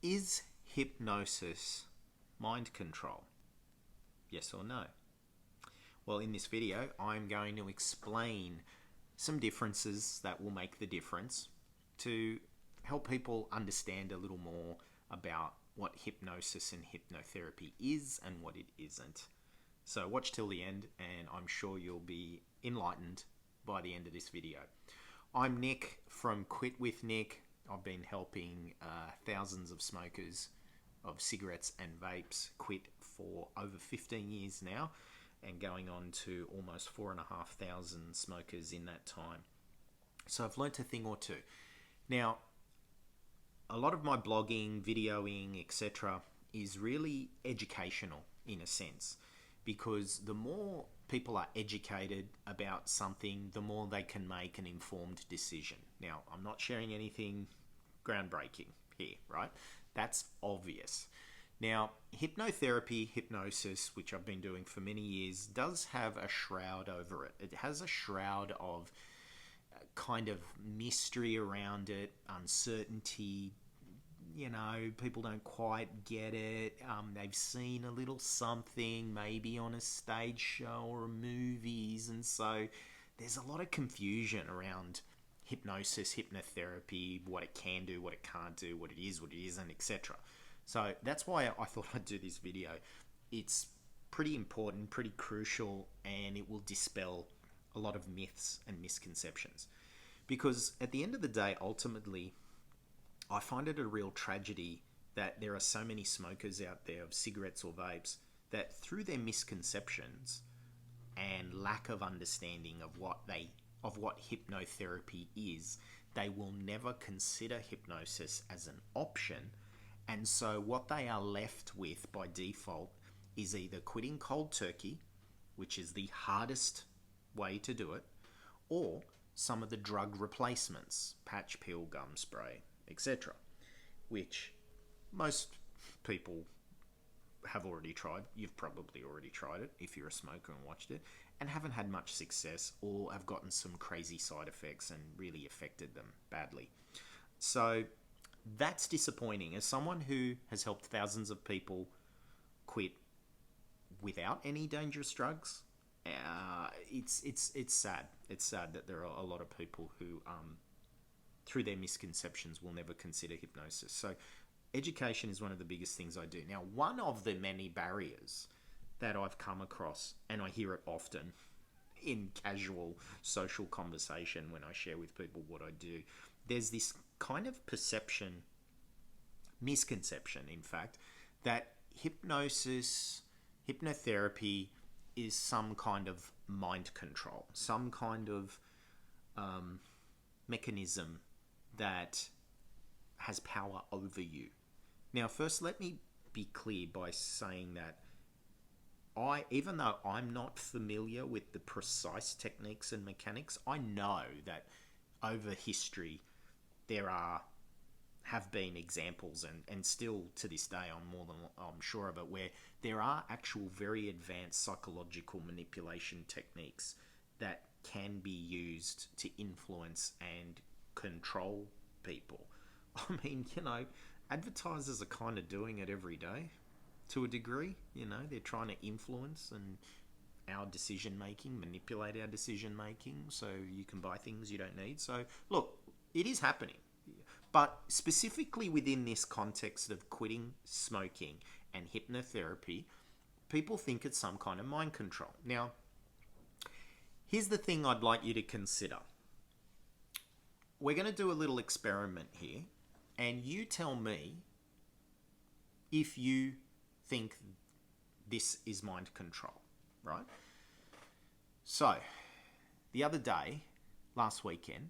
Is hypnosis mind control? Yes or no? Well, in this video, I'm going to explain some differences that will make the difference to help people understand a little more about what hypnosis and hypnotherapy is and what it isn't. So watch till the end and I'm sure you'll be enlightened by the end of this video. I'm Nick from Quit With Nick. I've been helping thousands of smokers of cigarettes and vapes quit for over 15 years now, and going on to almost 4,500 smokers in that time. So I've learnt a thing or two. Now, a lot of my blogging, videoing, etc. is really educational in a sense, because the more people are educated about something, the more they can make an informed decision. Now, I'm not sharing anything groundbreaking here, right? That's obvious. Now, hypnotherapy, hypnosis, which I've been doing for many years, does have a shroud over it. It has a shroud of kind of mystery around it, uncertainty. You know, people don't quite get it. They've seen a little something, maybe on a stage show or movies, and so there's a lot of confusion around hypnosis, hypnotherapy, what it can do, what it can't do, what it is, what it isn't, etc. So that's why I thought I'd do this video. It's pretty important, pretty crucial, and it will dispel a lot of myths and misconceptions. Because at the end of the day, ultimately, I find it a real tragedy that there are so many smokers out there of cigarettes or vapes that through their misconceptions and lack of understanding of what hypnotherapy is, they will never consider hypnosis as an option. And so what they are left with by default is either quitting cold turkey, which is the hardest way to do it, or some of the drug replacements, patch, pill, gum spray, etc., which most people have already tried. You've probably already tried it if you're a smoker and watched it, and haven't had much success, or have gotten some crazy side effects and really affected them badly. So that's disappointing. As someone who has helped thousands of people quit without any dangerous drugs, it's sad. It's sad that there are a lot of people who, through their misconceptions, will never consider hypnosis. So education is one of the biggest things I do. Now, one of the many barriers that I've come across, and I hear it often in casual social conversation when I share with people what I do, there's this kind of misconception, in fact, that hypnosis, hypnotherapy is some kind of mind control, some kind of mechanism that has power over you. Now, first, let me be clear by saying that even though I'm not familiar with the precise techniques and mechanics, I know that over history there have been examples, and still to this day I'm sure of it, where there are actual very advanced psychological manipulation techniques that can be used to influence and control people. I mean, advertisers are kind of doing it every day to a degree. They're trying to influence and our decision making, manipulate our decision making, so you can buy things you don't need. So look, it is happening. But specifically within this context of quitting smoking and hypnotherapy, people think it's some kind of mind control. Now, here's the thing I'd like you to consider. We're going to do a little experiment here, and you tell me if you think this is mind control, right? So, the other day, last weekend,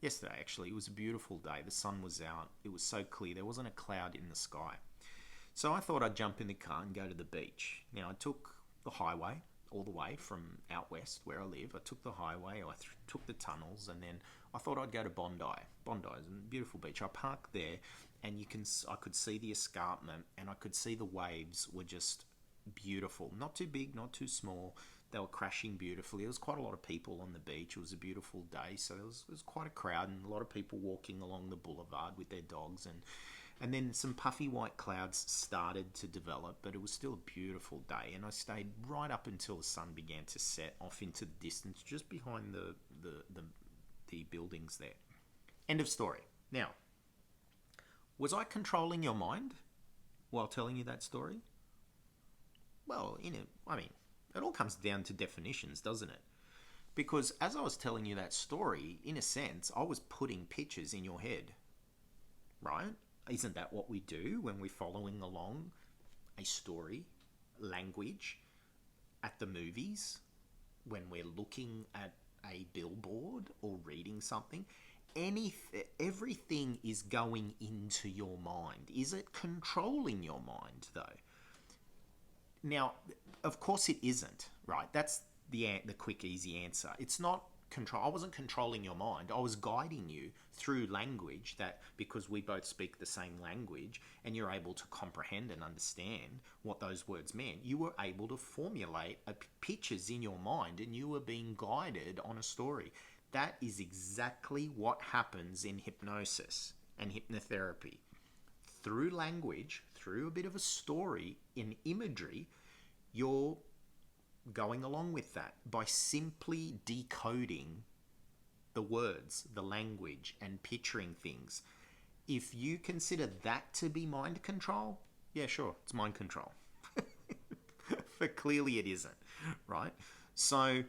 yesterday actually, it was a beautiful day. The sun was out. It was so clear. There wasn't a cloud in the sky. So I thought I'd jump in the car and go to the beach. Now, I took the highway all the way from out west where I live. I took the highway, I took the tunnels, and then I thought I'd go to Bondi. Bondi is a beautiful beach. I parked there, and I could see the escarpment, and I could see the waves were just beautiful. Not too big, not too small. They were crashing beautifully. There was quite a lot of people on the beach. It was a beautiful day, so it was quite a crowd, and a lot of people walking along the boulevard with their dogs, and And then some puffy white clouds started to develop, but it was still a beautiful day. And I stayed right up until the sun began to set off into the distance, just behind the buildings there. End of story. Now, was I controlling your mind while telling you that story? Well, it all comes down to definitions, doesn't it? Because as I was telling you that story, in a sense, I was putting pictures in your head, right? Isn't that what we do when we're following along a story, language, at the movies, when we're looking at a billboard or reading something? Everything is going into your mind. Is it controlling your mind, though? Now, of course it isn't, right? That's the quick, easy answer. It's not control. I wasn't controlling your mind. I was guiding you through language that, because we both speak the same language and you're able to comprehend and understand what those words meant, you were able to formulate pictures in your mind and you were being guided on a story. That is exactly what happens in hypnosis and hypnotherapy. Through language, through a bit of a story in imagery, you're going along with that by simply decoding the words, the language, and picturing things. If you consider that to be mind control, yeah, sure, it's mind control. But clearly it isn't, right? So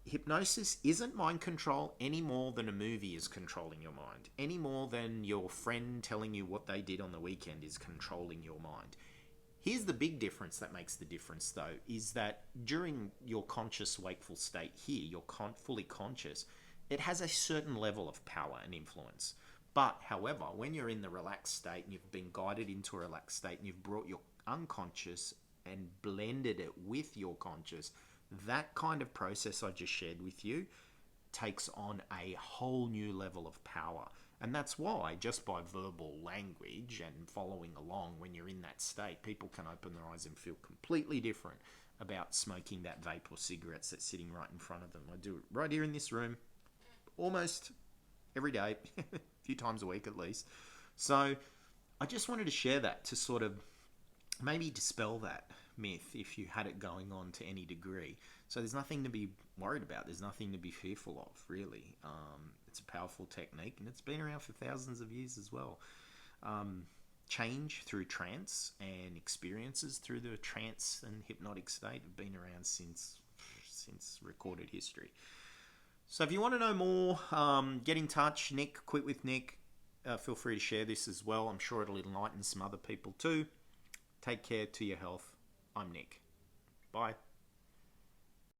hypnosis isn't mind control any more than a movie is controlling your mind, any more than your friend telling you what they did on the weekend is controlling your mind. Here's the big difference that makes the difference, though, is that during your conscious wakeful state here, you're fully conscious, it has a certain level of power and influence. But, however, when you're in the relaxed state and you've been guided into a relaxed state and you've brought your unconscious and blended it with your conscious, that kind of process I just shared with you takes on a whole new level of power. And that's why, just by verbal language and following along when you're in that state, people can open their eyes and feel completely different about smoking that vape or cigarettes that's sitting right in front of them. I do it right here in this room, almost every day, a few times a week at least. So I just wanted to share that to sort of maybe dispel that myth if you had it going on to any degree. So there's nothing to be worried about. There's nothing to be fearful of, really. It's a powerful technique, and it's been around for thousands of years as well. Change through trance and experiences through the trance and hypnotic state have been around since recorded history. So if you want to know more, get in touch. Nick, Quit with Nick. Feel free to share this as well. I'm sure it'll enlighten some other people too. Take care to your health. I'm Nick. Bye.